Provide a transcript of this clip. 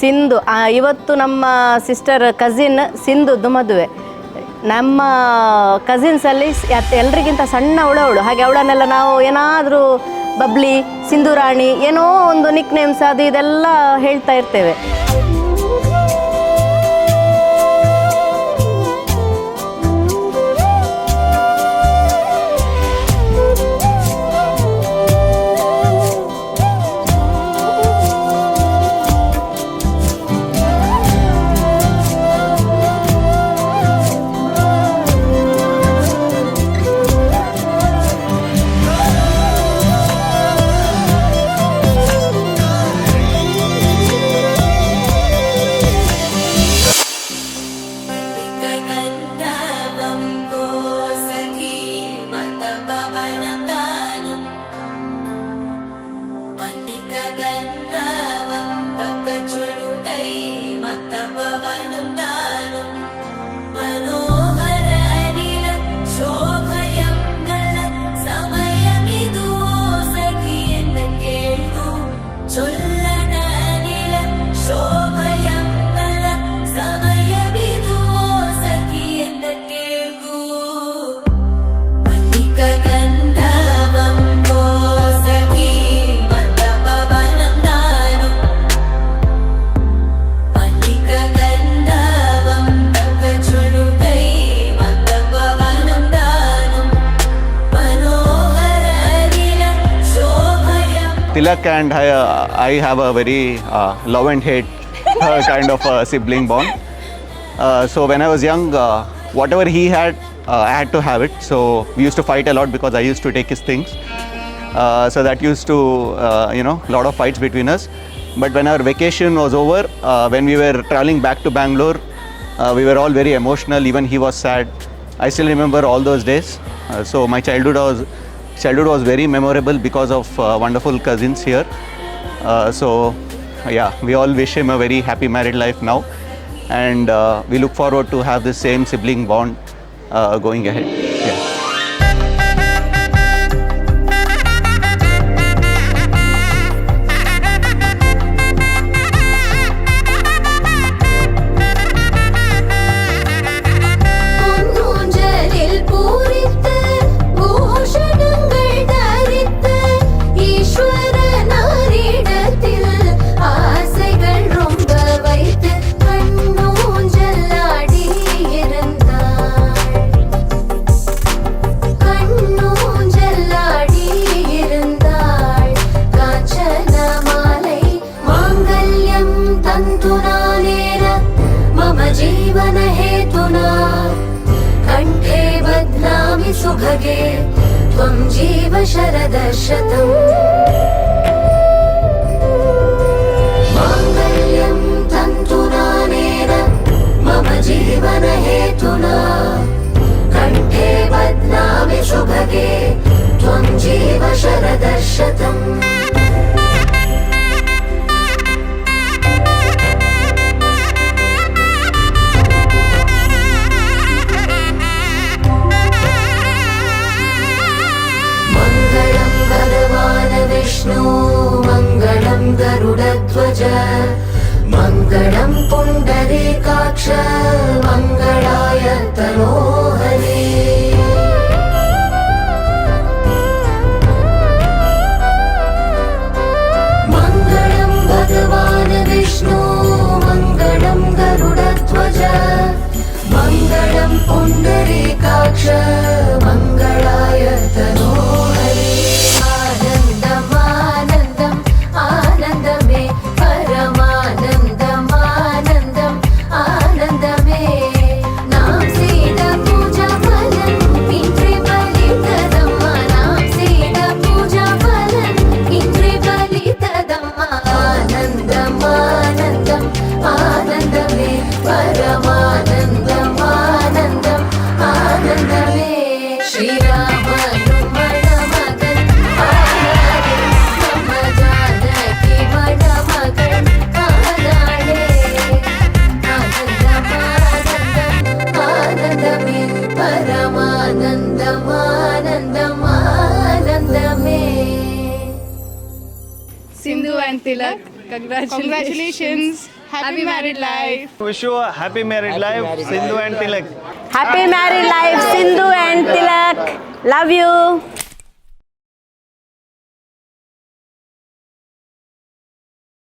ಸಿಂಧು ಇವತ್ತು ನಮ್ಮ sister cousin ಸಿಂಧುದ್ದು ಮದುವೆ. ನಮ್ಮ ಕಸಿನ್ಸಲ್ಲಿ ಎಲ್ರಿಗಿಂತ ಸಣ್ಣ ಅವಳು, ಹಾಗೆ ಅವಳನ್ನೆಲ್ಲ ನಾವು ಏನಾದರೂ ಬಬ್ಲಿ, ಸಿಂಧು ರಾಣಿ, ಏನೋ ಒಂದು ನಿಕ್ ನೇಮ್ಸ್ ಅದು ಇದೆಲ್ಲ ಹೇಳ್ತಾ ಇರ್ತೇವೆ. Tilak and I have a very love and hate kind of sibling bond. So when I was young, whatever he had, I had to have it. So we used to fight a lot because I used to take his things. So that used to, lot of fights between us. But when our vacation was over, when we were traveling back to Bangalore, we were all very emotional. Even he was sad. I still remember all those days. So my childhood was very memorable because of wonderful cousins here. So yeah, we all wish him a very happy married life now, and we look forward to have the same sibling bond going ahead. Yeah. सुभगे त्वं जीव शरदशतम् माङ्गल्यं तन्तुनानेन मम जीवन हेतुना कण्ठे बध्नामि सुभगे त्वं जीव शरदशतम् विष्णु मङ्गलं गरुडध्वज मङ्गलं पुण्डरीकाक्ष मङ्गलाय तनोहरे मङ्गलं भगवान् विष्णु मङ्गलं गरुडध्वज मङ्गलं Pundarikaksha मङ्गलाय तनोहरे Sindhu and Tilak, congratulations. Happy married life. Wish you a happy married life, Sindhu and Tilak. Happy married life, Sindhu and Tilak. Love you.